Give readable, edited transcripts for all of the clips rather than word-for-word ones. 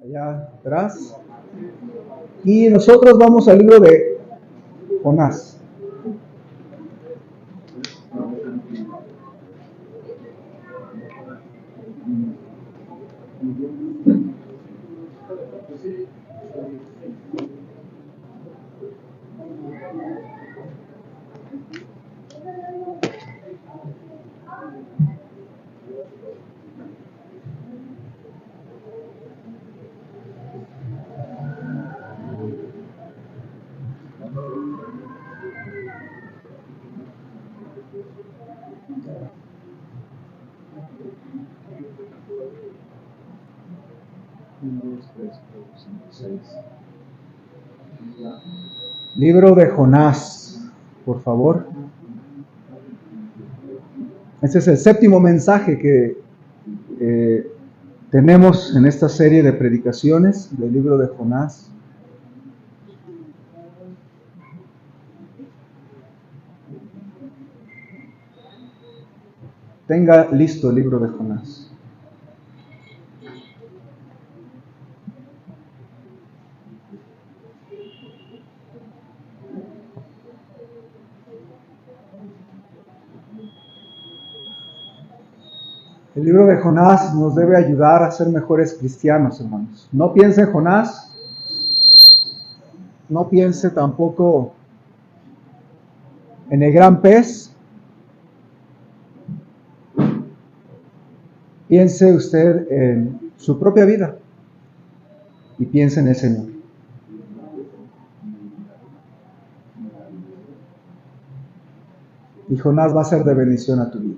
allá atrás. Y nosotros vamos al libro de Jonás. Libro de Jonás, por favor. Este es el séptimo mensaje que tenemos en esta serie de predicaciones del libro de Jonás. Tenga listo el libro de Jonás. El libro de Jonás nos debe ayudar a ser mejores cristianos, hermanos. No piense en Jonás, no piense tampoco en el gran pez. Piense usted en su propia vida y piense en el Señor. Y Jonás va a ser de bendición a tu vida.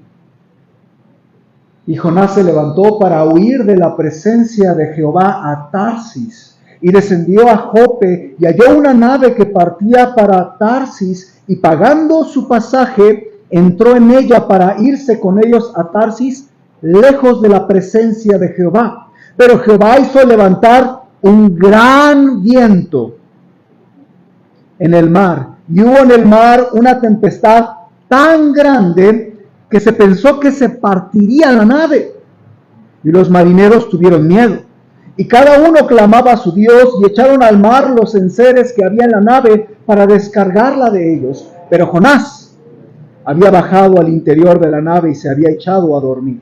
Y Jonás se levantó para huir de la presencia de Jehová a Tarsis, y descendió a Jope, y halló una nave que partía para Tarsis, y pagando su pasaje, entró en ella para irse con ellos a Tarsis, lejos de la presencia de Jehová. Pero Jehová hizo levantar un gran viento en el mar, y hubo en el mar una tempestad tan grande que se pensó que se partiría la nave, y los marineros tuvieron miedo, y cada uno clamaba a su Dios, y echaron al mar los enseres que había en la nave para descargarla de ellos. Pero Jonás había bajado al interior de la nave y se había echado a dormir.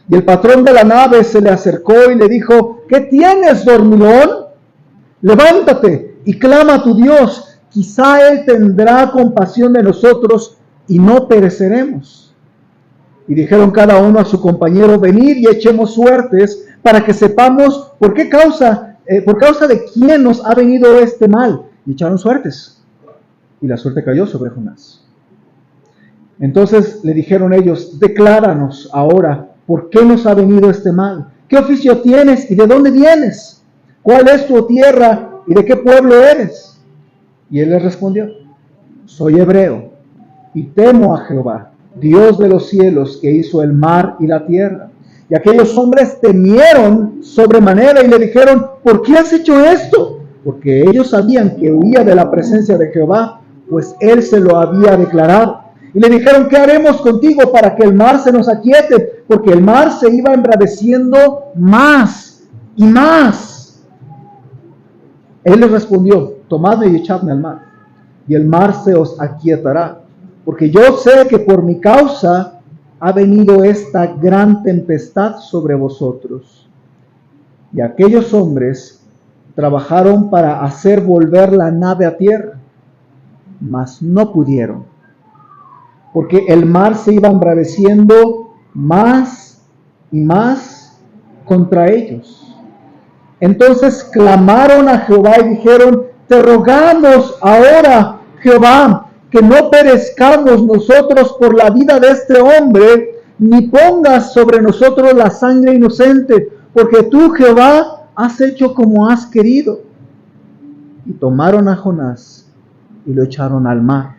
Y el patrón de la nave se le acercó y le dijo: ¿qué tienes, dormilón? Levántate y clama a tu Dios, quizá Él tendrá compasión de nosotros y no pereceremos. Y dijeron cada uno a su compañero: venid y echemos suertes para que sepamos por causa de quién nos ha venido este mal. Y echaron suertes, y la suerte cayó sobre Jonás. Entonces le dijeron ellos: decláranos ahora por qué nos ha venido este mal. ¿Qué oficio tienes y de dónde vienes? ¿Cuál es tu tierra y de qué pueblo eres? Y él les respondió: soy hebreo y temo a Jehová, Dios de los cielos, que hizo el mar y la tierra. Y aquellos hombres temieron sobremanera y le dijeron: ¿por qué has hecho esto? Porque ellos sabían que huía de la presencia de Jehová, pues él se lo había declarado. Y le dijeron: ¿qué haremos contigo para que el mar se nos aquiete? Porque el mar se iba embraveciendo más y más. Él les respondió: tomadme y echadme al mar, y el mar se os aquietará. Porque yo sé que por mi causa ha venido esta gran tempestad sobre vosotros. Y aquellos hombres trabajaron para hacer volver la nave a tierra, mas no pudieron, porque el mar se iba embraveciendo más y más contra ellos. Entonces clamaron a Jehová y dijeron: te rogamos ahora, Jehová, que no perezcamos nosotros por la vida de este hombre, ni pongas sobre nosotros la sangre inocente, porque tú, Jehová, has hecho como has querido. Y tomaron a Jonás y lo echaron al mar,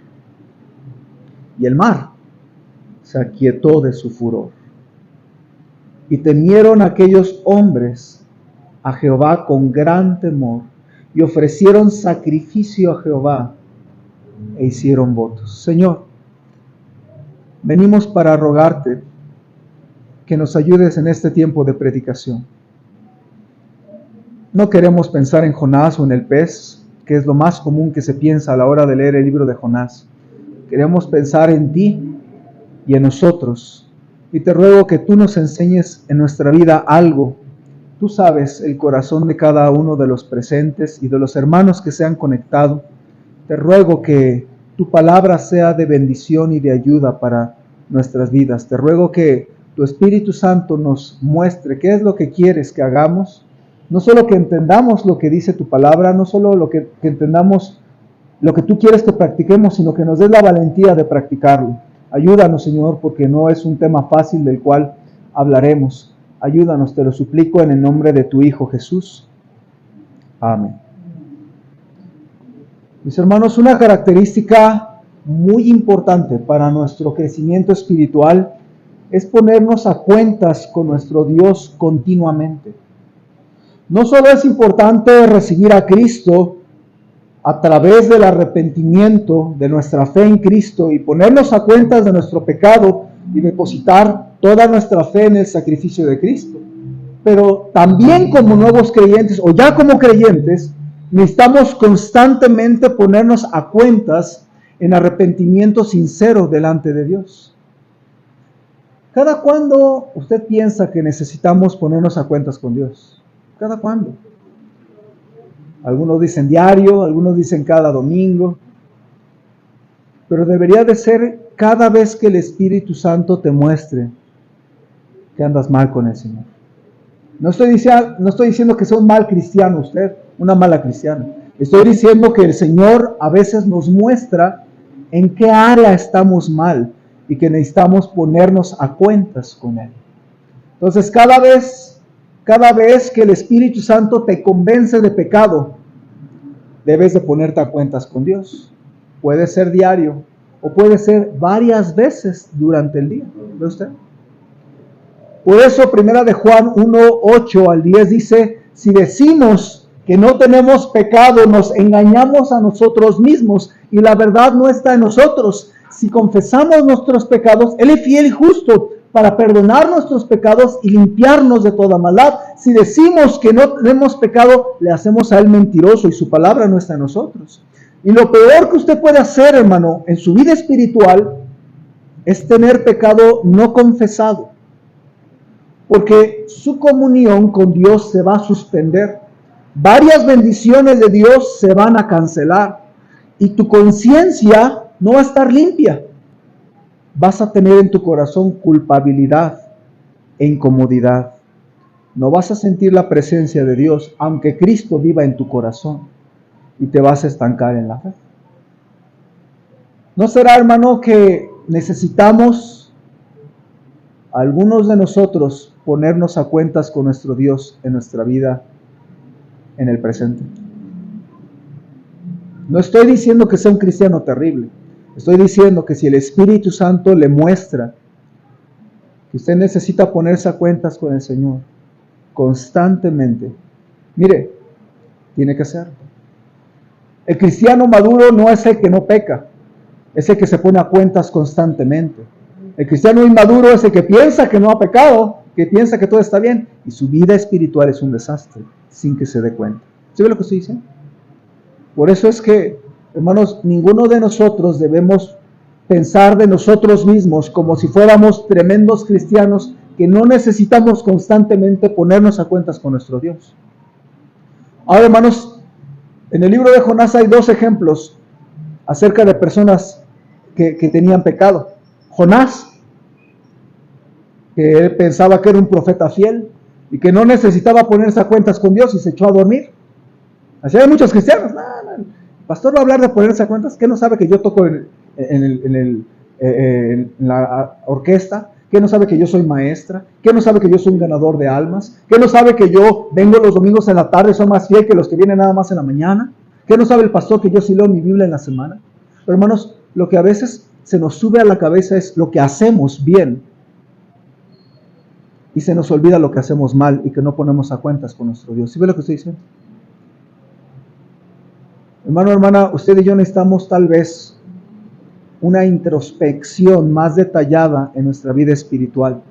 y el mar se aquietó de su furor. Y temieron aquellos hombres a Jehová con gran temor, y ofrecieron sacrificio a Jehová, e hicieron votos. Señor, venimos para rogarte que nos ayudes en este tiempo de predicación. No queremos pensar en Jonás o en el pez, que es lo más común que se piensa a la hora de leer el libro de Jonás. Queremos pensar en ti y en nosotros. Y te ruego que tú nos enseñes en nuestra vida algo. Tú sabes el corazón de cada uno de los presentes y de los hermanos que se han conectado. Te ruego que tu palabra sea de bendición y de ayuda para nuestras vidas. Te ruego que tu Espíritu Santo nos muestre qué es lo que quieres que hagamos. No solo que entendamos lo que dice tu palabra, no solo que entendamos lo que tú quieres que practiquemos, sino que nos des la valentía de practicarlo. Ayúdanos, Señor, porque no es un tema fácil del cual hablaremos. Ayúdanos, te lo suplico en el nombre de tu Hijo Jesús. Amén. Mis hermanos, una característica muy importante para nuestro crecimiento espiritual es ponernos a cuentas con nuestro Dios continuamente. No solo es importante recibir a Cristo a través del arrepentimiento de nuestra fe en Cristo y ponernos a cuentas de nuestro pecado y depositar toda nuestra fe en el sacrificio de Cristo, pero también como nuevos creyentes o ya como creyentes necesitamos constantemente ponernos a cuentas en arrepentimiento sincero delante de Dios. ¿Cada cuándo usted piensa que necesitamos ponernos a cuentas con Dios? ¿Cada cuándo? Algunos dicen diario, algunos dicen cada domingo, pero debería de ser cada vez que el Espíritu Santo te muestre que andas mal con el Señor. No estoy diciendo que sea un mal cristiano usted, una mala cristiana. Estoy diciendo que el Señor a veces nos muestra en qué área estamos mal y que necesitamos ponernos a cuentas con Él. Entonces, cada vez que el Espíritu Santo te convence de pecado, debes de ponerte a cuentas con Dios. Puede ser diario o puede ser varias veces durante el día. ¿Ve usted? Por eso, primera de Juan 1:8 al 10 dice, si decimos que no tenemos pecado, nos engañamos a nosotros mismos y la verdad no está en nosotros. Si confesamos nuestros pecados, Él es fiel y justo para perdonar nuestros pecados y limpiarnos de toda maldad. Si decimos que no tenemos pecado, le hacemos a Él mentiroso y su palabra no está en nosotros. Y lo peor que usted puede hacer, hermano, en su vida espiritual, es tener pecado no confesado. Porque su comunión con Dios se va a suspender. Varias bendiciones de Dios se van a cancelar. Y tu conciencia no va a estar limpia. Vas a tener en tu corazón culpabilidad e incomodidad. No vas a sentir la presencia de Dios, aunque Cristo viva en tu corazón. Y te vas a estancar en la fe. ¿No será, hermano, que necesitamos, algunos de nosotros, ponernos a cuentas con nuestro Dios en nuestra vida en el presente? No estoy diciendo que sea un cristiano terrible. Estoy diciendo que si el Espíritu Santo le muestra que usted necesita ponerse a cuentas con el Señor constantemente, mire, tiene que hacerlo. El cristiano maduro no es el que no peca, es el que se pone a cuentas constantemente. El cristiano inmaduro es el que piensa que no ha pecado, que piensa que todo está bien, y su vida espiritual es un desastre, sin que se dé cuenta. ¿Sí ve lo que estoy diciendo? Por eso es que, hermanos, ninguno de nosotros debemos pensar de nosotros mismos como si fuéramos tremendos cristianos que no necesitamos constantemente ponernos a cuentas con nuestro Dios. Ahora, hermanos, en el libro de Jonás hay dos ejemplos acerca de personas que tenían pecado. Jonás, que él pensaba que era un profeta fiel y que no necesitaba ponerse a cuentas con Dios y se echó a dormir. Así hay muchos cristianos. El pastor va a hablar de ponerse a cuentas. ¿Qué no sabe que yo toco en la orquesta? ¿Qué no sabe que yo soy maestra? ¿Qué no sabe que yo soy un ganador de almas? ¿Qué no sabe que yo vengo los domingos en la tarde y soy más fiel que los que vienen nada más en la mañana? ¿Qué no sabe el pastor que yo sí leo mi Biblia en la semana? Pero, hermanos, lo que a veces se nos sube a la cabeza es lo que hacemos bien. Y se nos olvida lo que hacemos mal y que no ponemos a cuentas con nuestro Dios. ¿Sí ve lo que estoy diciendo? Hermano, hermana, usted y yo necesitamos tal vez una introspección más detallada en nuestra vida espiritual.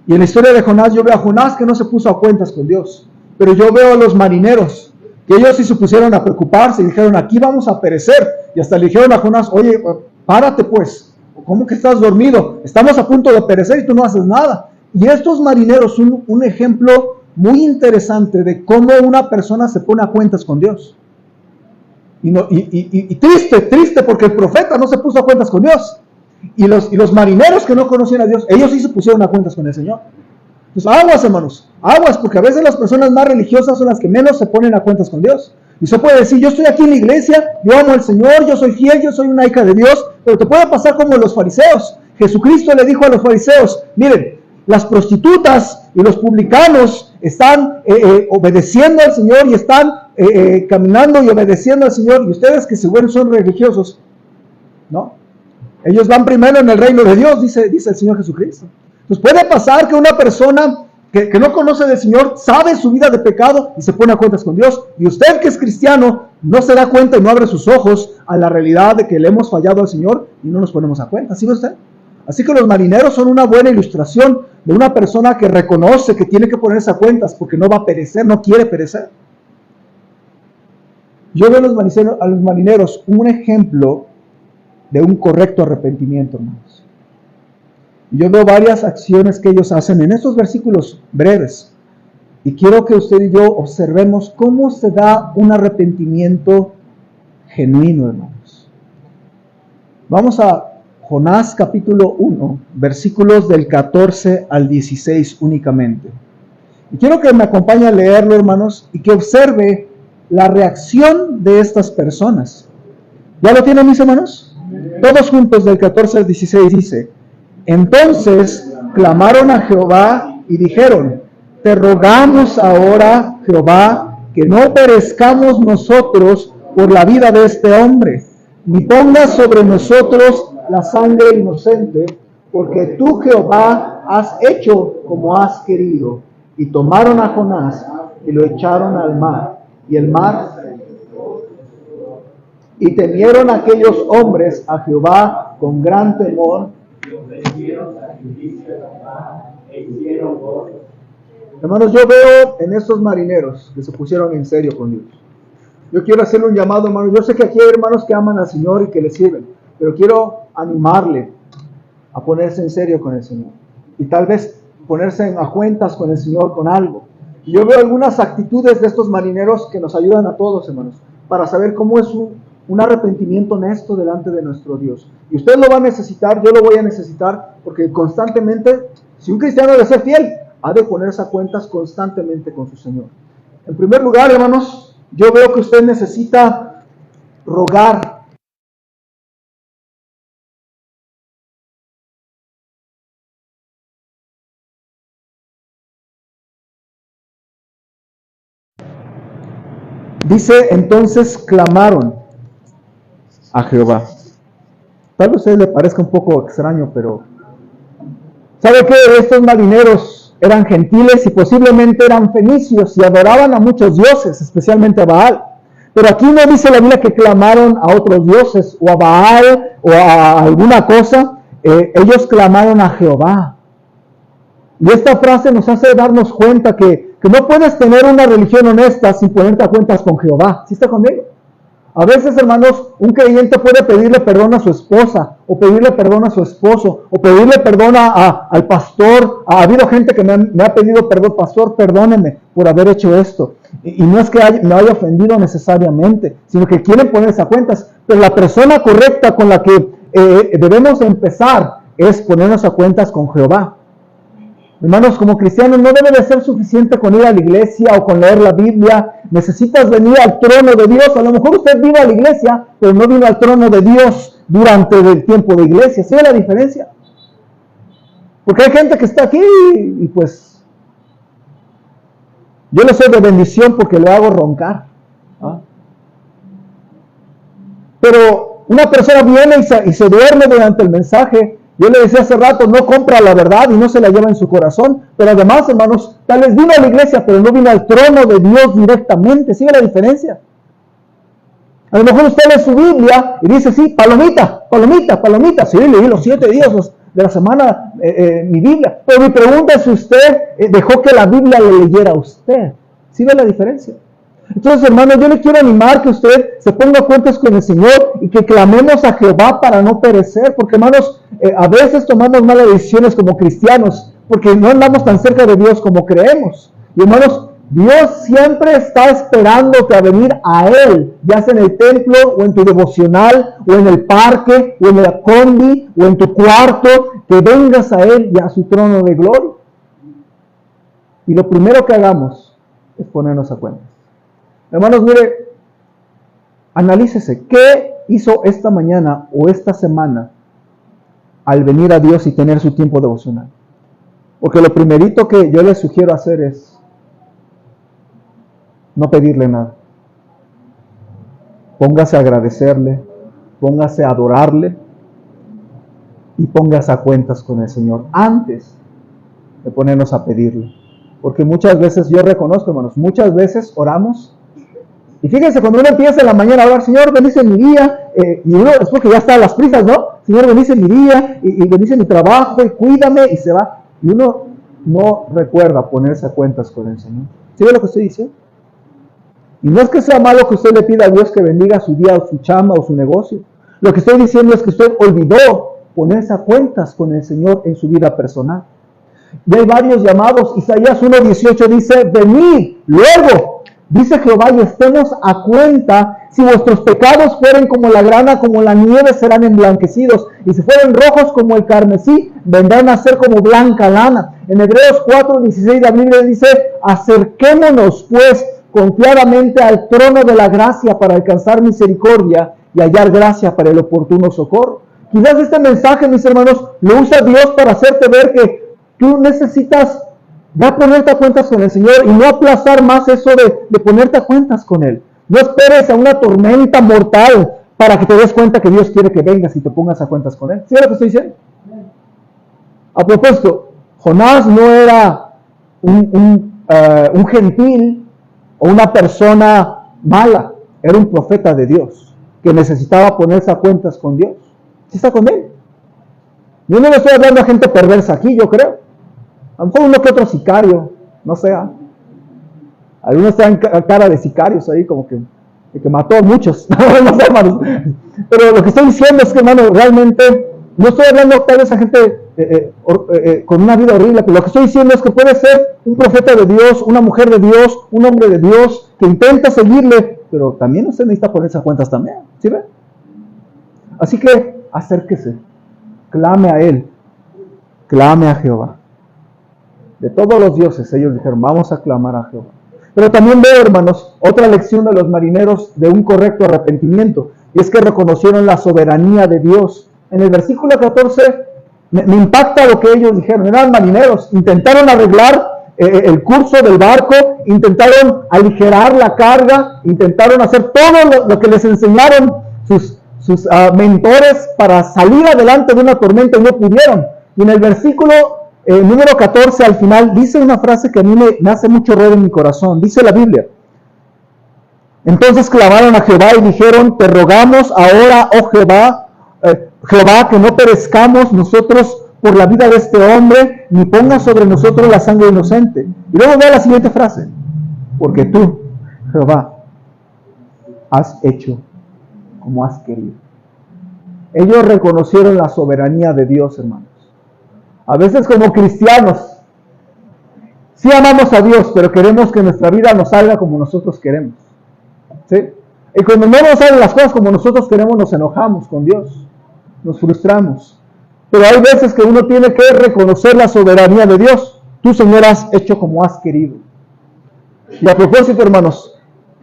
Y en la historia de Jonás, yo veo a Jonás que no se puso a cuentas con Dios. Pero yo veo a los marineros, que ellos sí se pusieron a preocuparse y dijeron, aquí vamos a perecer. Y hasta le dijeron a Jonás, oye, párate pues, ¿cómo que estás dormido? Estamos a punto de perecer y tú no haces nada. Y estos marineros son un ejemplo muy interesante de cómo una persona se pone a cuentas con Dios. Y triste, porque el profeta no se puso a cuentas con Dios. Y los marineros que no conocían a Dios, ellos sí se pusieron a cuentas con el Señor. Entonces, aguas, hermanos, aguas, porque a veces las personas más religiosas son las que menos se ponen a cuentas con Dios. Y usted puede decir, yo estoy aquí en la iglesia, yo amo al Señor, yo soy fiel, yo soy una hija de Dios, pero te puede pasar como los fariseos. Jesucristo le dijo a los fariseos, miren, las prostitutas y los publicanos están obedeciendo al Señor y están caminando y obedeciendo al Señor, y ustedes que seguro son religiosos, ¿no? Ellos van primero en el reino de Dios, dice el Señor Jesucristo. Entonces puede pasar que una persona que no conoce del Señor sabe su vida de pecado y se pone a cuentas con Dios, y usted que es cristiano no se da cuenta y no abre sus ojos a la realidad de que le hemos fallado al Señor y no nos ponemos a cuenta. ¿Sí ve usted? Así que los marineros son una buena ilustración de una persona que reconoce que tiene que ponerse a cuentas porque no va a perecer, no quiere perecer. Yo veo a los marineros un ejemplo de un correcto arrepentimiento, hermanos. Yo veo varias acciones que ellos hacen en estos versículos breves. Y quiero que usted y yo observemos cómo se da un arrepentimiento genuino, hermanos. Vamos a Jonás capítulo 1, versículos del 14 al 16 únicamente. Y quiero que me acompañe a leerlo, hermanos, y que observe la reacción de estas personas. ¿Ya lo tienen, mis hermanos? Todos juntos, del 14 al 16 dice: entonces clamaron a Jehová y dijeron: te rogamos ahora, Jehová, que no perezcamos nosotros por la vida de este hombre, ni pongas sobre nosotros la sangre inocente, porque tú, Jehová, has hecho como has querido. Y tomaron a Jonás y lo echaron al mar, y el mar. Y temieron aquellos hombres a Jehová con gran temor. Hermanos, yo veo en estos marineros que se pusieron en serio con Dios. Yo quiero hacerle un llamado, hermanos. Yo sé que aquí hay hermanos que aman al Señor y que le sirven, pero quiero animarle a ponerse en serio con el Señor. Y tal vez ponerse a cuentas con el Señor con algo. Y yo veo algunas actitudes de estos marineros que nos ayudan a todos, hermanos, para saber cómo es un arrepentimiento honesto delante de nuestro Dios. Y usted lo va a necesitar, yo lo voy a necesitar, porque constantemente, si un cristiano debe ser fiel, ha de ponerse a cuentas constantemente con su Señor. En primer lugar, hermanos, yo veo que usted necesita rogar. Dice, entonces clamaron a Jehová. Tal vez a usted le parezca un poco extraño, pero ¿sabe qué? Estos marineros eran gentiles y posiblemente eran fenicios y adoraban a muchos dioses, especialmente a Baal. Pero aquí no dice la Biblia que clamaron a otros dioses o a Baal o a alguna cosa. Ellos clamaron a Jehová. Y esta frase nos hace darnos cuenta que no puedes tener una religión honesta sin ponerte a cuentas con Jehová. ¿Sí está conmigo? A veces, hermanos, un creyente puede pedirle perdón a su esposa, o pedirle perdón a su esposo, o pedirle perdón al pastor. Ha habido gente que me ha pedido perdón: pastor, perdóneme por haber hecho esto. Y no es que me haya ofendido necesariamente, sino que quieren ponerse a cuentas. Pero la persona correcta con la que debemos empezar es ponernos a cuentas con Jehová. Hermanos, como cristianos no debe de ser suficiente con ir a la iglesia o con leer la Biblia. Necesitas venir al trono de Dios. A lo mejor usted vino a la iglesia, pero no vino al trono de Dios durante el tiempo de iglesia. ¿Sí ve la diferencia? Porque hay gente que está aquí y pues yo le soy de bendición porque lo hago roncar. ¿Ah? Pero una persona viene y se duerme durante el mensaje. Yo le decía hace rato, no compra la verdad y no se la lleva en su corazón. Pero además, hermanos, tal vez vino a la iglesia, pero no vino al trono de Dios directamente. ¿Sigue la diferencia? A lo mejor usted lee su Biblia y dice, sí, palomita. Sí, leí los 7 días de la semana mi Biblia. Pero mi pregunta es si usted dejó que la Biblia le leyera a usted. ¿Sí ve la diferencia? Entonces, hermano, yo le quiero animar que usted se ponga a cuentas con el Señor y que clamemos a Jehová para no perecer, porque, hermanos, a veces tomamos malas decisiones como cristianos, porque no andamos tan cerca de Dios como creemos. Y, hermanos, Dios siempre está esperándote a venir a Él, ya sea en el templo, o en tu devocional, o en el parque, o en la combi, o en tu cuarto, que vengas a Él y a su trono de gloria. Y lo primero que hagamos es ponernos a cuentas. Hermanos, mire, analícese, ¿qué hizo esta mañana o esta semana al venir a Dios y tener su tiempo devocional? Porque lo primerito que yo les sugiero hacer es no pedirle nada. Póngase a agradecerle, póngase a adorarle y póngase a cuentas con el Señor antes de ponernos a pedirle. Porque muchas veces, yo reconozco, hermanos, muchas veces oramos. Y fíjense, cuando uno empieza en la mañana a orar, Señor, bendice mi día, y uno es porque ya está a las prisas, ¿no? Señor, bendice mi día, y bendice mi trabajo, y cuídame, y se va. Y uno no recuerda ponerse a cuentas con el Señor. ¿Sí ve lo que estoy diciendo? Y no es que sea malo que usted le pida a Dios que bendiga su día, o su chamba, o su negocio. Lo que estoy diciendo es que usted olvidó ponerse a cuentas con el Señor en su vida personal. Y hay varios llamados. Isaías 1:18 dice, venid, luego, dice Jehová, y estemos a cuenta. Si vuestros pecados fueren como la grana, como la nieve, serán emblanquecidos. Y si fueren rojos como el carmesí, vendrán a ser como blanca lana. En Hebreos 4:16 la Biblia dice, acerquémonos pues confiadamente al trono de la gracia para alcanzar misericordia y hallar gracia para el oportuno socorro. Quizás este mensaje, mis hermanos, lo usa Dios para hacerte ver que tú necesitas ya ponerte a cuentas con el Señor y no aplazar más eso de ponerte a cuentas con Él. No esperes a una tormenta mortal para que te des cuenta que Dios quiere que vengas y te pongas a cuentas con Él. ¿Sí es lo que estoy diciendo? A propósito, Jonás no era un gentil o una persona mala. Era un profeta de Dios que necesitaba ponerse a cuentas con Dios. ¿Sí está con Él? Yo no le estoy hablando a gente perversa aquí, yo creo. A lo mejor uno que otro sicario, no sé. Algunos están cara de sicarios ahí, como que mató a muchos. No sé, hermanos. Pero lo que estoy diciendo es que, hermano, realmente no estoy hablando tal vez a gente con una vida horrible, pero lo que estoy diciendo es que puede ser un profeta de Dios, una mujer de Dios, un hombre de Dios, que intenta seguirle, pero también usted necesita ponerse a cuentas también, ¿sí ve? Así que acérquese, clame a Él, clame a Jehová. De todos los dioses, ellos dijeron, vamos a clamar a Jehová. Pero también veo, hermanos, otra lección de los marineros de un correcto arrepentimiento, y es que reconocieron la soberanía de Dios. En el versículo 14 me impacta lo que ellos dijeron. Eran marineros, intentaron arreglar el curso del barco, intentaron aligerar la carga, intentaron hacer todo lo que les enseñaron sus mentores para salir adelante de una tormenta y no pudieron. Y en el versículo número 14 al final dice una frase que a mí me hace mucho ruido en mi corazón. Dice la Biblia: entonces clamaron a Jehová y dijeron, te rogamos ahora, oh Jehová, que no perezcamos nosotros por la vida de este hombre, ni pongas sobre nosotros la sangre inocente. Y luego vea la siguiente frase: porque tú, Jehová, has hecho como has querido. Ellos reconocieron la soberanía de Dios, hermanos. A veces como cristianos, sí amamos a Dios, pero queremos que nuestra vida nos salga como nosotros queremos. ¿Sí? Y cuando no nos salen las cosas como nosotros queremos, nos enojamos con Dios, nos frustramos. Pero hay veces que uno tiene que reconocer la soberanía de Dios. Tú, Señor, has hecho como has querido. Y a propósito, hermanos,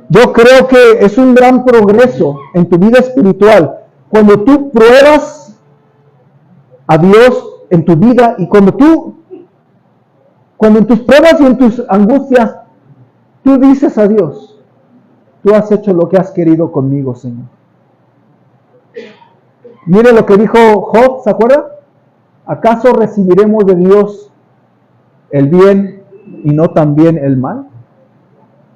yo creo que es un gran progreso en tu vida espiritual cuando tú pruebas a Dios en tu vida y cuando en tus pruebas y en tus angustias, tú dices a Dios, tú has hecho lo que has querido conmigo, Señor. Mire lo que dijo Job, ¿se acuerda? ¿Acaso recibiremos de Dios el bien y no también el mal?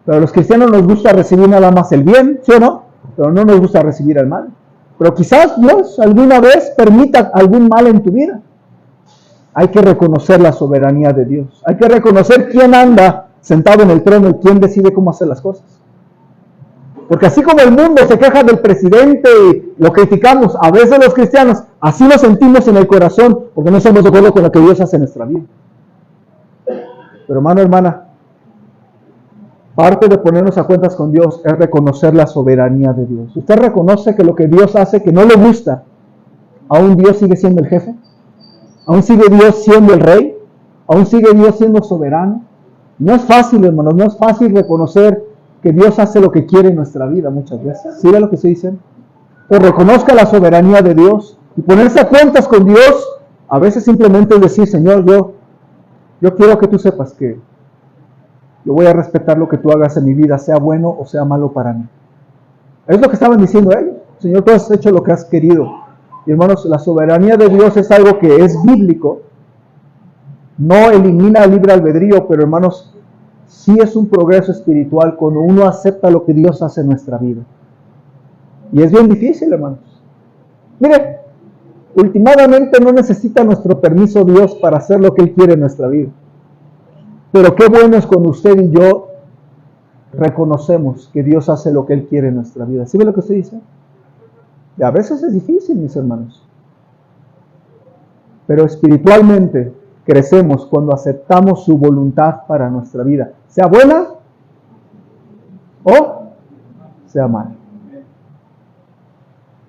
Pero a los cristianos nos gusta recibir nada más el bien, ¿sí o no? Pero no nos gusta recibir el mal. Pero quizás Dios alguna vez permita algún mal en tu vida. Hay que reconocer la soberanía de Dios. Hay que reconocer quién anda sentado en el trono y quién decide cómo hacer las cosas. Porque así como el mundo se queja del presidente y lo criticamos, a veces los cristianos, así nos sentimos en el corazón, porque no estamos de acuerdo con lo que Dios hace en nuestra vida. Pero hermano, hermana, parte de ponernos a cuentas con Dios es reconocer la soberanía de Dios. ¿Usted reconoce que lo que Dios hace, que no le gusta, aún Dios sigue siendo el jefe? ¿Aún sigue Dios siendo el rey? ¿Aún sigue Dios siendo soberano? No es fácil, hermanos, no es fácil reconocer que Dios hace lo que quiere en nuestra vida muchas veces. ¿Sí ve lo que se dice? Pues reconozca la soberanía de Dios y ponerse a cuentas con Dios. A veces simplemente es decir, Señor, yo quiero que tú sepas que yo voy a respetar lo que tú hagas en mi vida, sea bueno o sea malo para mí. Es lo que estaban diciendo ellos. Señor, tú has hecho lo que has querido. Y hermanos, la soberanía de Dios es algo que es bíblico. No elimina el libre albedrío, pero hermanos, sí es un progreso espiritual cuando uno acepta lo que Dios hace en nuestra vida. Y es bien difícil, hermanos. Mire, últimamente no necesita nuestro permiso Dios para hacer lo que Él quiere en nuestra vida. Pero qué bueno es cuando usted y yo reconocemos que Dios hace lo que Él quiere en nuestra vida. ¿Sí ve lo que usted dice? Y a veces es difícil, mis hermanos. Pero espiritualmente crecemos cuando aceptamos su voluntad para nuestra vida, sea buena o sea mala.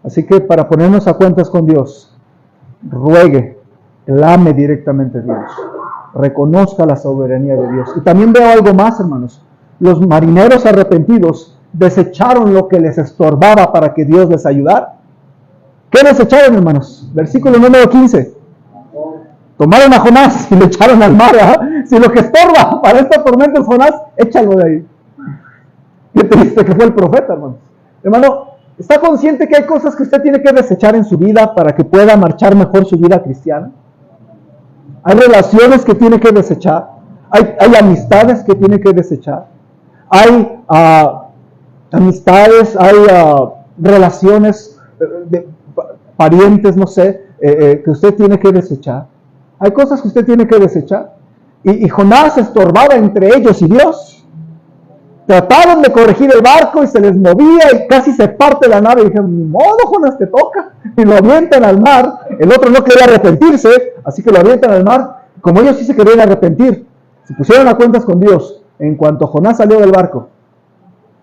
Así que para ponernos a cuentas con Dios, ruegue, clame directamente a Dios, reconozca la soberanía de Dios. Y también veo algo más, hermanos. Los marineros arrepentidos desecharon lo que les estorbaba para que Dios les ayudara. ¿Qué desecharon, hermanos? Versículo número 15. Tomaron a Jonás y lo echaron al mar. ¿Eh? Si lo que estorba para esta tormenta es Jonás, échalo de ahí. Qué triste que fue el profeta, hermano. Hermano, ¿está consciente que hay cosas que usted tiene que desechar en su vida para que pueda marchar mejor su vida cristiana? Hay relaciones que tiene que desechar. Hay amistades que tiene que desechar. Hay amistades, hay relaciones de parientes, no sé, que usted tiene que desechar. Hay cosas que usted tiene que desechar. Y Jonás estorbaba entre ellos y Dios. Trataron de corregir el barco y se les movía y casi se parte la nave. Y dijeron, ni modo, Jonás, te toca. Y lo avientan al mar. El otro no quería arrepentirse, así que lo avientan al mar. Como ellos sí se querían arrepentir, se pusieron a cuentas con Dios. En cuanto Jonás salió del barco,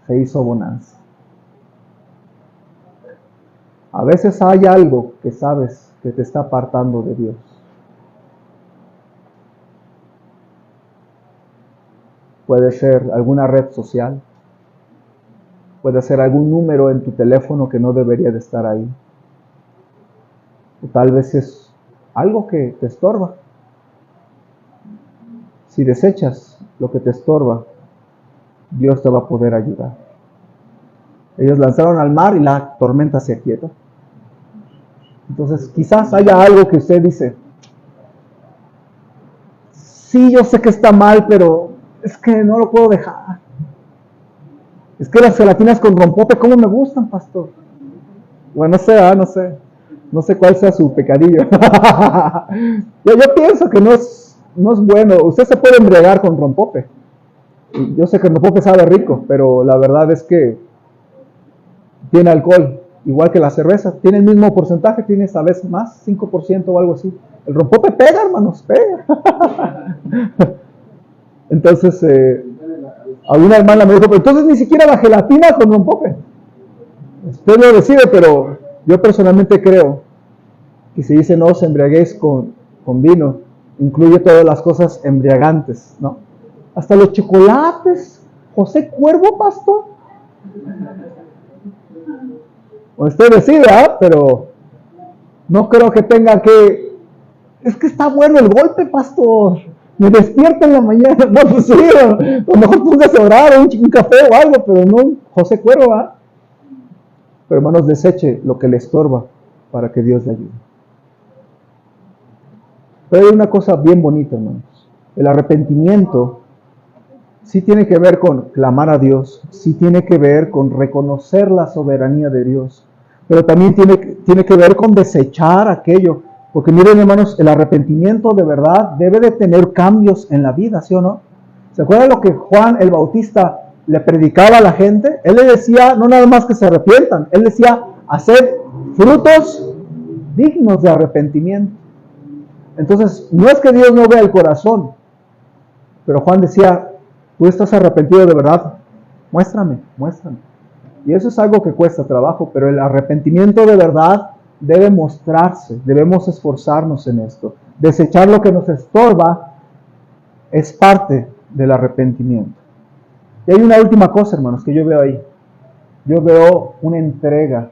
se hizo bonanza. A veces hay algo que sabes que te está apartando de Dios. Puede ser alguna red social. Puede ser algún número en tu teléfono que no debería de estar ahí. O tal vez es algo que te estorba. Si desechas lo que te estorba, Dios te va a poder ayudar. Ellos lanzaron al mar y la tormenta se aquieta. Entonces quizás haya algo que usted dice, sí, yo sé que está mal, pero es que no lo puedo dejar. Es que las gelatinas con rompope, ¿cómo me gustan, pastor? Bueno, no sé cuál sea su pecadillo. yo pienso que no es bueno. Usted se puede embriagar con rompope. Yo sé que el rompope sabe rico, pero la verdad es que tiene alcohol, igual que la cerveza. Tiene el mismo porcentaje, tiene esta vez más, 5% o algo así. El rompope pega, hermanos, pega. Entonces, a una hermana me dijo, pero entonces ni siquiera la gelatina con rompope. Usted lo decide, pero yo personalmente creo que si dice no os embriaguéis con vino, incluye todas las cosas embriagantes, ¿no? Hasta los chocolates. José Cuervo, pastor. Usted decide, pero no creo que tenga que... Es que está bueno el golpe, pastor. Me despierta en la mañana. No, pues sí, a lo mejor póngase a orar, un café o algo, pero no José Cuervo, ¿ah? Pero hermanos, deseche lo que le estorba para que Dios le ayude. Pero hay una cosa bien bonita, hermanos. El arrepentimiento sí tiene que ver con clamar a Dios, sí tiene que ver con reconocer la soberanía de Dios, pero también tiene que ver con desechar aquello. Porque miren, hermanos, el arrepentimiento de verdad debe de tener cambios en la vida, ¿sí o no? ¿Se acuerdan lo que Juan el Bautista le predicaba a la gente? Él le decía, no nada más que se arrepientan, él decía, hacer frutos dignos de arrepentimiento. Entonces, no es que Dios no vea el corazón, pero Juan decía, tú estás arrepentido de verdad, muéstrame. Y eso es algo que cuesta trabajo, pero el arrepentimiento de verdad debe mostrarse, debemos esforzarnos en esto. Desechar lo que nos estorba es parte del arrepentimiento. Y hay una última cosa, hermanos, que yo veo ahí. Yo veo una entrega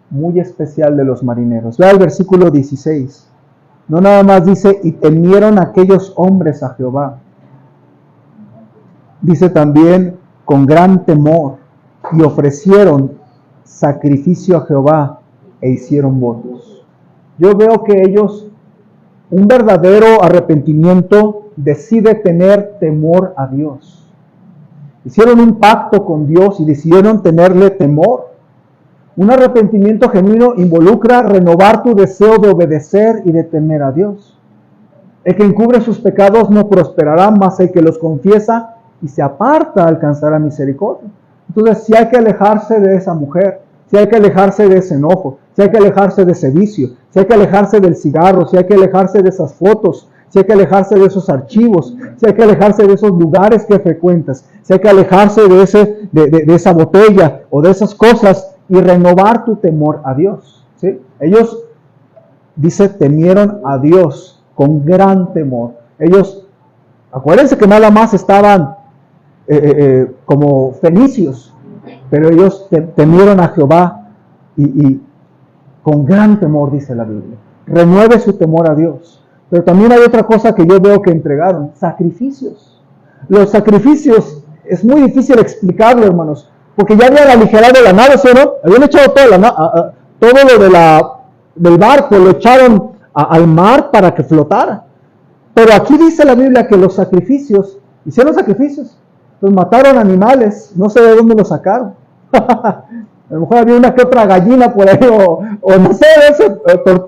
muy especial de los marineros. Vea el versículo 16. No nada más dice, y temieron aquellos hombres a Jehová. Dice también, con gran temor, y ofrecieron sacrificio a Jehová e hicieron votos. Yo veo que ellos, un verdadero arrepentimiento, decide tener temor a Dios. Hicieron un pacto con Dios y decidieron tenerle temor. Un arrepentimiento genuino involucra renovar tu deseo de obedecer y de temer a Dios. El que encubre sus pecados no prosperará, mas el que los confiesa y se aparta alcanzará misericordia. Entonces, si hay que alejarse de esa mujer, si hay que alejarse de ese enojo, si hay que alejarse de ese vicio, si hay que alejarse del cigarro, si hay que alejarse de esas fotos, si hay que alejarse de esos archivos, si hay que alejarse de esos lugares que frecuentas, si hay que alejarse de esa botella o de esas cosas y renovar tu temor a Dios. ¿Sí? Ellos, dice, temieron a Dios con gran temor. Ellos, acuérdense que nada más estaban como fenicios, pero ellos temieron a Jehová y con gran temor, dice la Biblia. Renueve su temor a Dios. Pero también hay otra cosa que yo veo que entregaron, sacrificios. Los sacrificios es muy difícil explicarlo, hermanos, porque ya habían aligerado la nave, ¿sí o no? Habían echado todo lo del barco, lo echaron al mar para que flotara. Pero aquí dice la Biblia que los sacrificios, hicieron sacrificios. Pues mataron animales, no sé de dónde los sacaron. A lo mejor había una que otra gallina por ahí, o no sé,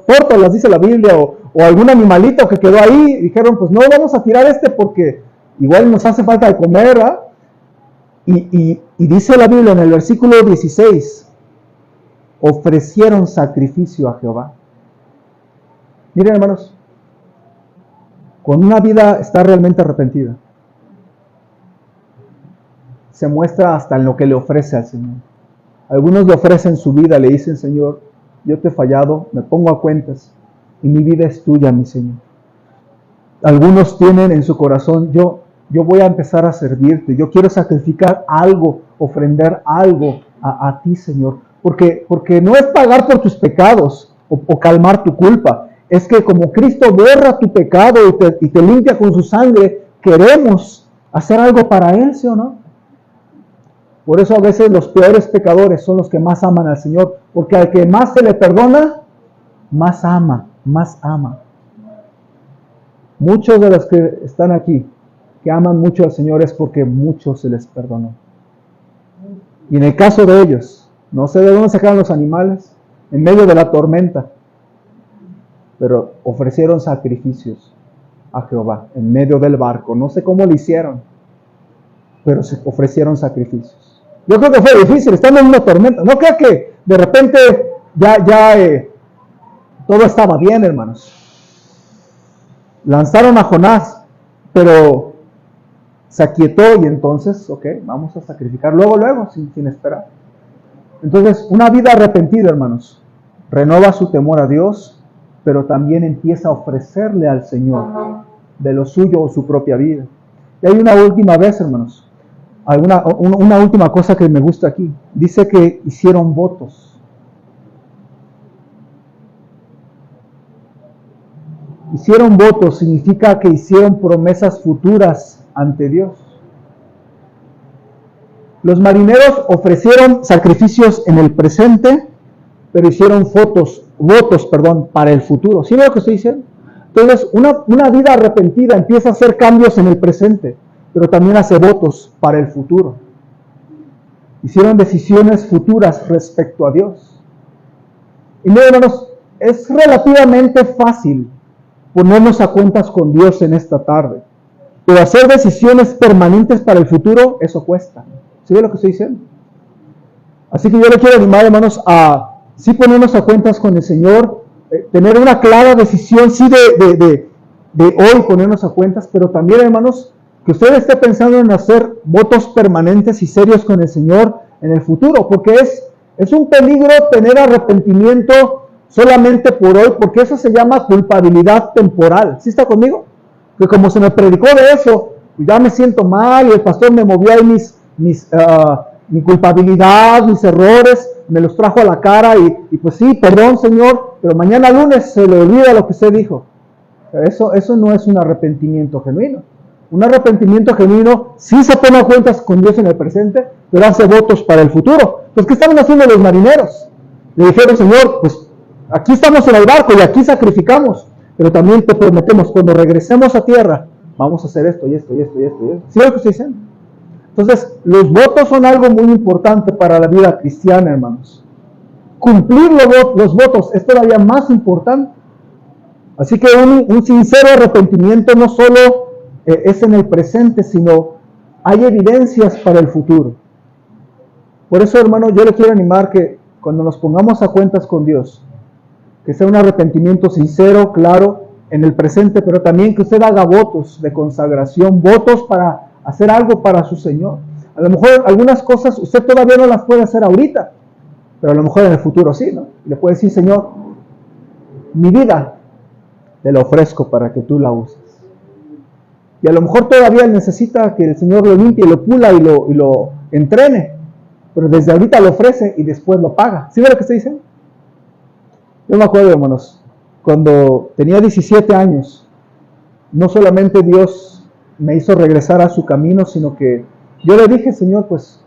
tórtolas, dice la Biblia, o algún animalito que quedó ahí, y dijeron, pues no, vamos a tirar porque igual nos hace falta de comer, ¿verdad? Y dice la Biblia en el versículo 16, ofrecieron sacrificio a Jehová. Miren, hermanos, cuando una vida está realmente arrepentida, se muestra hasta en lo que le ofrece al Señor. Algunos le ofrecen su vida, le dicen, Señor, yo te he fallado, me pongo a cuentas, y mi vida es tuya, mi Señor. Algunos tienen en su corazón, yo voy a empezar a servirte, yo quiero sacrificar algo, ofrendar algo a ti, Señor, porque no es pagar por tus pecados o calmar tu culpa, es que como Cristo borra tu pecado y te limpia con su sangre, queremos hacer algo para Él, ¿sí o no? Por eso a veces los peores pecadores son los que más aman al Señor, porque al que más se le perdona, más ama. Muchos de los que están aquí, que aman mucho al Señor, es porque mucho se les perdonó. Y en el caso de ellos, no sé de dónde sacaron los animales, en medio de la tormenta, pero ofrecieron sacrificios a Jehová, en medio del barco. No sé cómo lo hicieron, pero se ofrecieron sacrificios. Yo creo que fue difícil, estando en una tormenta. No creo que de repente todo estaba bien, hermanos. Lanzaron a Jonás, pero se aquietó y entonces, vamos a sacrificar luego, sin esperar. Entonces, una vida arrepentida, hermanos, renova su temor a Dios, pero también empieza a ofrecerle al Señor de lo suyo o su propia vida. Y hay una última vez, hermanos. Una última cosa que me gusta aquí. Dice que hicieron votos. Hicieron votos significa que hicieron promesas futuras ante Dios. Los marineros ofrecieron sacrificios en el presente, pero hicieron votos para el futuro. ¿Sí veo lo que estoy diciendo? Entonces, una vida arrepentida empieza a hacer cambios en el presente, pero también hace votos para el futuro. Hicieron decisiones futuras respecto a Dios. Y miren, hermanos, es relativamente fácil ponernos a cuentas con Dios en esta tarde. Pero hacer decisiones permanentes para el futuro, eso cuesta. ¿Sí ve lo que estoy diciendo? Así que yo le quiero animar, hermanos, a sí ponernos a cuentas con el Señor, tener una clara decisión, sí, de hoy ponernos a cuentas, pero también, hermanos, que usted esté pensando en hacer votos permanentes y serios con el Señor en el futuro, porque es un peligro tener arrepentimiento solamente por hoy, porque eso se llama culpabilidad temporal. ¿Sí está conmigo? Que como se me predicó de eso, ya me siento mal y el pastor me movió ahí mi culpabilidad, mis errores, me los trajo a la cara y pues sí, perdón Señor, pero mañana lunes se le olvida lo que usted dijo. Eso no es un arrepentimiento genuino. Un arrepentimiento genuino sí se pone a cuentas con Dios en el presente, pero hace votos para el futuro. Pues, ¿qué estaban haciendo los marineros? Le dijeron, Señor, pues aquí estamos en el barco y aquí sacrificamos, pero también te prometemos, cuando regresemos a tierra, vamos a hacer esto y esto y esto y esto y esto. ¿Sí es lo que estoy diciendo? Entonces, los votos son algo muy importante para la vida cristiana, hermanos. Cumplir los votos es todavía más importante. Así que un sincero arrepentimiento no solo es en el presente, sino hay evidencias para el futuro. Por eso, hermano, yo le quiero animar que cuando nos pongamos a cuentas con Dios, que sea un arrepentimiento sincero, claro, en el presente, pero también que usted haga votos de consagración, votos para hacer algo para su Señor. A lo mejor algunas cosas usted todavía no las puede hacer ahorita, pero a lo mejor en el futuro sí, ¿no? Y le puede decir, Señor, mi vida te la ofrezco para que tú la uses. Y a lo mejor todavía necesita que el Señor lo limpie, lo pula y lo entrene, pero desde ahorita lo ofrece y después lo paga. ¿Sí ve lo que estoy diciendo? Yo me acuerdo, hermanos, cuando tenía 17 años, no solamente Dios me hizo regresar a su camino, sino que yo le dije, Señor, pues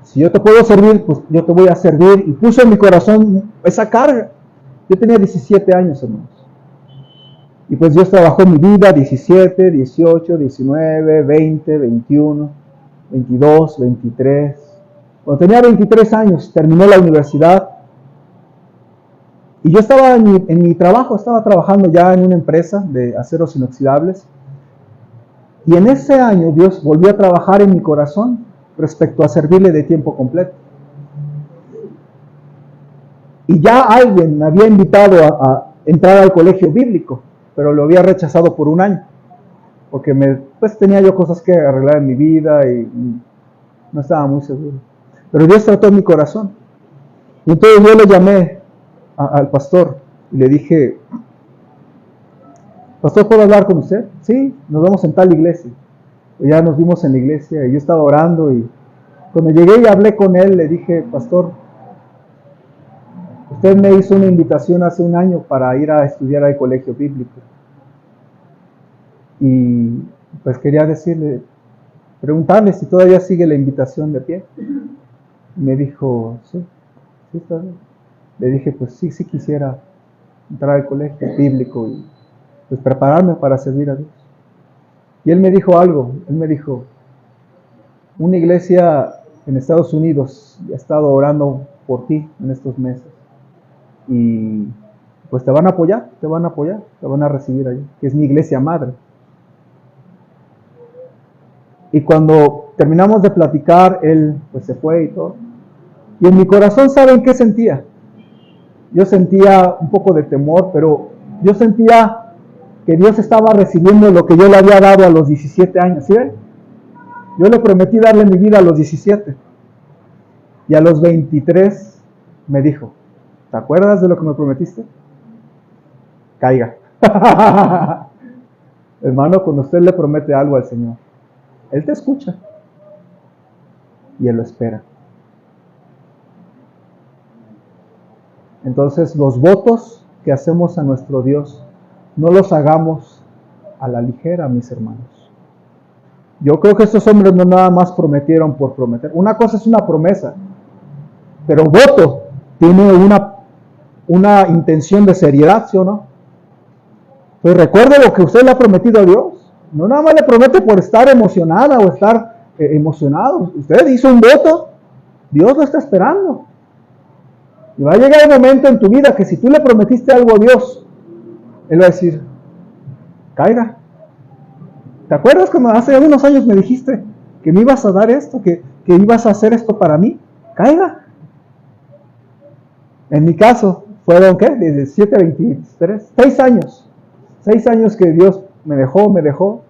si yo te puedo servir, pues yo te voy a servir. Y puse en mi corazón esa carga. Yo tenía 17 años, hermanos. Y pues Dios trabajó en mi vida, 17, 18, 19, 20, 21, 22, 23. Cuando tenía 23 años, terminé la universidad. Y yo estaba en mi trabajo, estaba trabajando ya en una empresa de aceros inoxidables. Y en ese año Dios volvió a trabajar en mi corazón respecto a servirle de tiempo completo. Y ya alguien me había invitado a entrar al colegio bíblico, pero lo había rechazado por un año, porque pues tenía yo cosas que arreglar en mi vida y no estaba muy seguro. Pero Dios trató en mi corazón. Y entonces yo le llamé al pastor y le dije, Pastor, ¿puedo hablar con usted? Sí, nos vamos en tal iglesia. Y ya nos vimos en la iglesia y yo estaba orando y cuando llegué y hablé con él, le dije, Pastor, usted me hizo una invitación hace un año para ir a estudiar al colegio bíblico. Y pues quería preguntarle si todavía sigue la invitación de pie. Y me dijo, sí, está bien. Le dije, pues sí quisiera entrar al colegio bíblico y pues prepararme para servir a Dios. Y él me dijo algo, una iglesia en Estados Unidos ha estado orando por ti en estos meses. Y pues te van a apoyar, te van a recibir allí, que es mi iglesia madre. Y cuando terminamos de platicar, él pues se fue y todo. Y en mi corazón, ¿saben qué sentía? Yo sentía un poco de temor, pero yo sentía que Dios estaba recibiendo lo que yo le había dado a los 17 años. ¿Sí ven? Yo le prometí darle mi vida a los 17. Y a los 23 me dijo, ¿te acuerdas de lo que me prometiste? Caiga. Hermano, cuando usted le promete algo al Señor, Él te escucha y Él lo espera. Entonces, los votos que hacemos a nuestro Dios, no los hagamos a la ligera, mis hermanos. Yo creo que estos hombres no nada más prometieron por prometer. Una cosa es una promesa, pero voto tiene una intención de seriedad, ¿sí o no? Pues recuerde lo que usted le ha prometido a Dios. No nada más le promete por estar emocionada o estar emocionado. Usted hizo un voto, Dios lo está esperando. Y va a llegar el momento en tu vida que si tú le prometiste algo a Dios, Él va a decir, caiga. ¿Te acuerdas cuando hace unos años me dijiste que me ibas a dar esto, que ibas a hacer esto para mí? Caiga. En mi caso, fueron, ¿qué? 17, 23, 6 años. 6 años que Dios me dejó,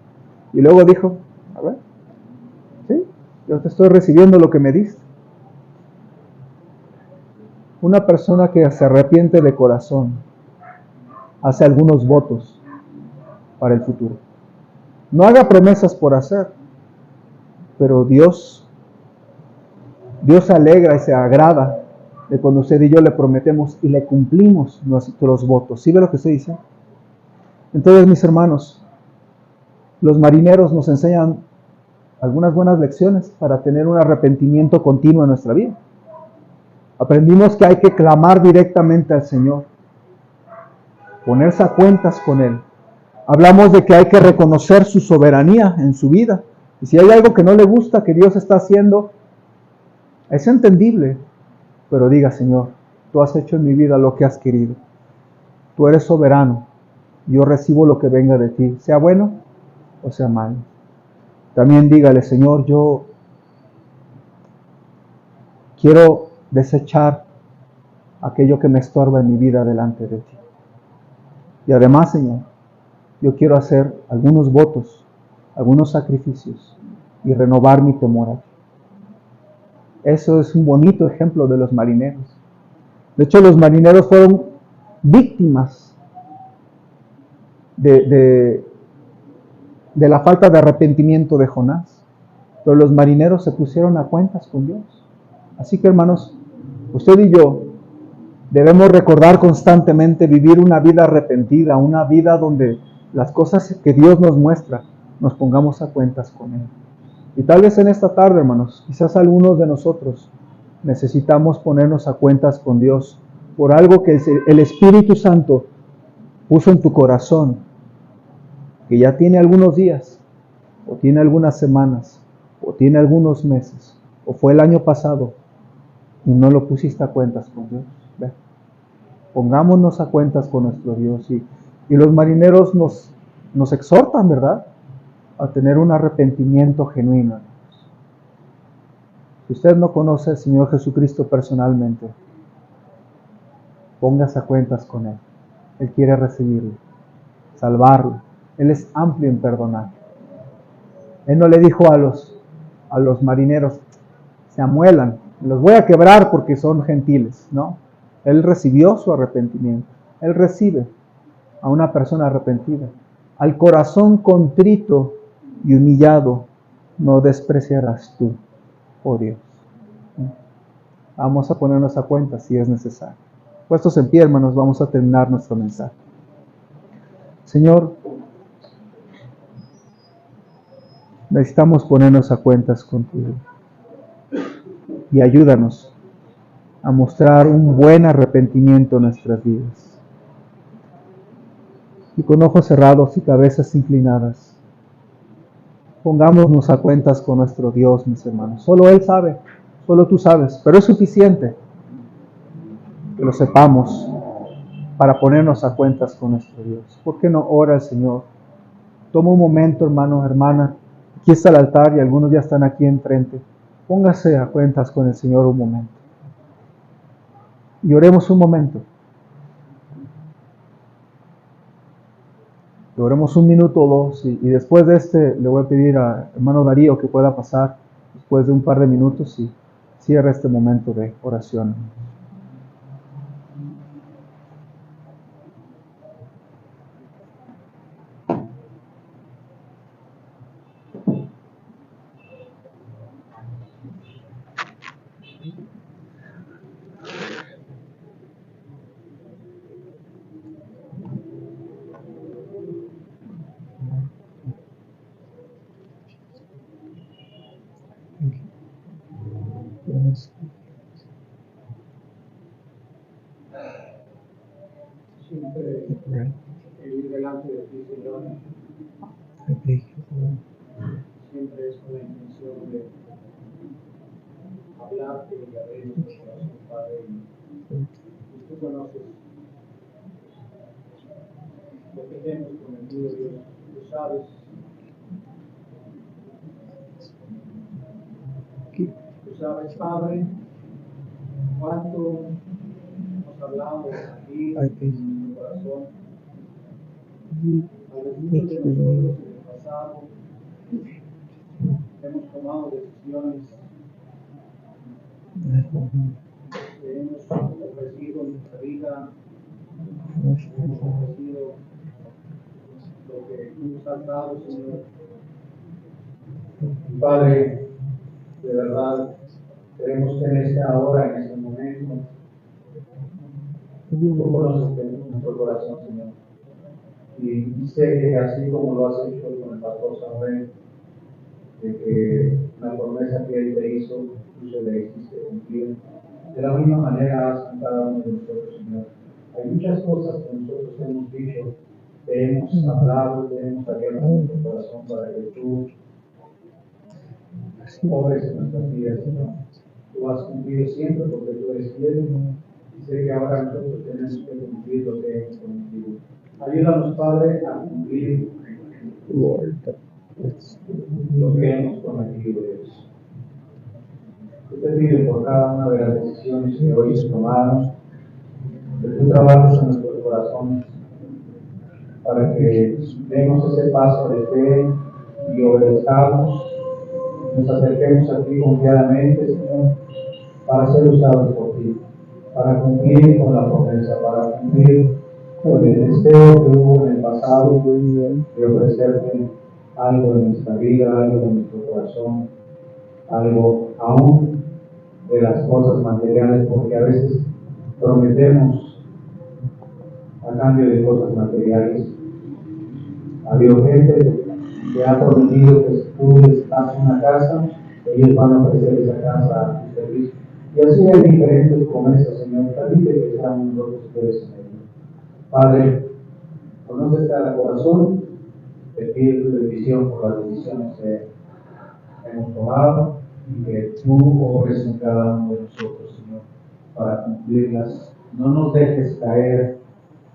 y luego dijo, a ver, sí, yo te estoy recibiendo lo que me diste. Una persona que se arrepiente de corazón hace algunos votos para el futuro. No haga promesas por hacer, pero Dios se alegra y se agrada de cuando usted y yo le prometemos y le cumplimos nuestros votos. ¿Sí ve lo que estoy diciendo? Entonces, mis hermanos, los marineros nos enseñan algunas buenas lecciones para tener un arrepentimiento continuo en nuestra vida. Aprendimos que hay que clamar directamente al Señor, ponerse a cuentas con Él. Hablamos de que hay que reconocer su soberanía en su vida. Y si hay algo que no le gusta que Dios está haciendo, es entendible, pero diga, Señor, tú has hecho en mi vida lo que has querido. Tú eres soberano. Yo recibo lo que venga de ti, sea bueno o sea malo. También dígale, Señor, yo quiero desechar aquello que me estorba en mi vida delante de ti. Y además, Señor, yo quiero hacer algunos votos, algunos sacrificios y renovar mi temor a ti. Eso es un bonito ejemplo de los marineros. De hecho, los marineros fueron víctimas de la falta de arrepentimiento de Jonás. Pero los marineros se pusieron a cuentas con Dios. Así que, hermanos, usted y yo debemos recordar constantemente vivir una vida arrepentida, una vida donde las cosas que Dios nos muestra, nos pongamos a cuentas con Él. Y tal vez en esta tarde, hermanos, quizás algunos de nosotros necesitamos ponernos a cuentas con Dios por algo que el Espíritu Santo puso en tu corazón, que ya tiene algunos días, o tiene algunas semanas, o tiene algunos meses, o fue el año pasado, y no lo pusiste a cuentas con Dios. ¿Ve? Pongámonos a cuentas con nuestro Dios. Y los marineros nos exhortan, ¿verdad?, a tener un arrepentimiento genuino. Si usted no conoce al Señor Jesucristo personalmente, póngase a cuentas con Él. Él quiere recibirlo, salvarlo. Él es amplio en perdonar. Él no le dijo a los marineros, se amuelan, los voy a quebrar porque son gentiles, ¿no? Él recibió su arrepentimiento. Él recibe a una persona arrepentida. Al corazón contrito y humillado no despreciarás tú, oh Dios. Vamos a ponernos a cuenta si es necesario. Puestos en pie, hermanos, vamos a terminar nuestro mensaje. Señor, necesitamos ponernos a cuentas contigo. Y ayúdanos a mostrar un buen arrepentimiento en nuestras vidas. Y con ojos cerrados y cabezas inclinadas, pongámonos a cuentas con nuestro Dios, mis hermanos. Solo Él sabe, solo tú sabes, pero es suficiente que lo sepamos para ponernos a cuentas con nuestro Dios. ¿Por qué no ora el Señor? Toma un momento, hermano, hermana. Aquí está el altar y algunos ya están aquí enfrente. Póngase a cuentas con el Señor un momento. Y oremos un momento. Y oremos un minuto o dos. Y después de le voy a pedir a hermano Darío que pueda pasar después de un par de minutos y cierre este momento de oración. Siempre vivir delante de ti, Señor, siempre es con la intención de hablarte y abrir nuestro corazón, Padre. Y tú conoces lo que hemos cometido, Dios. Tú sabes sabes, Padre, cuánto hemos hablado aquí en nuestro corazón. Padre, muchos de nosotros en el pasado hemos tomado decisiones que hemos ofrecido nuestra vida, hemos ofrecido lo que nos has dado, Señor. Padre, de verdad, queremos que en esta hora, en este momento, tú conoces nuestro corazón, Señor. Y sé que así como lo has hecho con el pastor Samuel, de que la promesa que él te hizo, tú se la hiciste cumplir. De la misma manera has con cada uno de nosotros, Señor. Hay muchas cosas que nosotros hemos dicho, que hemos hablado, que hemos abierto nuestro corazón para que tú obres en nuestras vidas, Señor. Tú has cumplido siempre porque tú eres fiel y sé que ahora nosotros tenemos que cumplir lo que hemos prometido. Ayúdanos, Padre, a cumplir lo que hemos prometido, Dios. Yo te pido por cada una de las decisiones que hoy tomamos, que tú trabajes en nuestros corazones para que demos ese paso de fe y obedezcamos, nos acerquemos a ti confiadamente, Señor, para ser usados por ti, para cumplir con la promesa, para cumplir con el deseo que hubo en el pasado de ofrecerte algo de nuestra vida, algo de nuestro corazón, algo aún de las cosas materiales, porque a veces prometemos a cambio de cosas materiales. Ha habido gente que ha prometido que si tú les das una casa, ellos van a ofrecer esa casa a tu servicio. Y así hay diferentes promesas, Señor. Permite que seamos nosotros ustedes, Señor. Padre, conoces cada corazón, te pido tu bendición por las decisiones que hemos tomado y que tú obres en cada uno de nosotros, Señor, para cumplirlas. No nos dejes caer,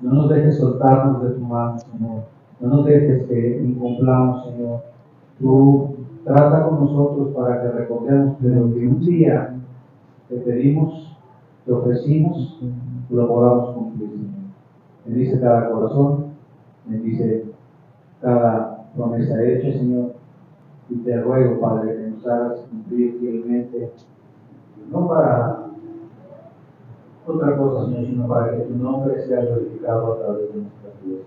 no nos dejes soltarnos de tu mano, Señor. No nos dejes que incumplamos, Señor. Tú trata con nosotros para que recordemos de lo que un día te pedimos, te ofrecimos, lo podamos cumplir, Señor. Bendice cada corazón, bendice cada promesa hecha, Señor. Y te ruego, Padre, que nos hagas cumplir fielmente, no para otra cosa, Señor, sino para que tu nombre sea glorificado a través de nuestras vidas.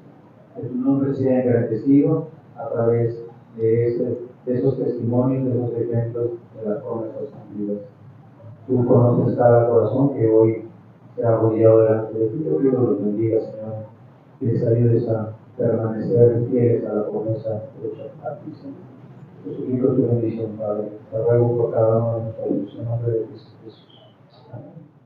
Que tu nombre sea engrandecido a través de esos testimonios, de esos ejemplos de las promesas cumplidas. Tú conoces cada corazón que hoy se ha arrodillado delante de ti. Te pido los bendiga, Señor, y les ayudes a permanecer fieles a la promesa hecha a ti, Señor. Te suplico tu bendición, Padre. Te ruego por cada uno de nosotros, en nombre de Cristo Jesús. Amén.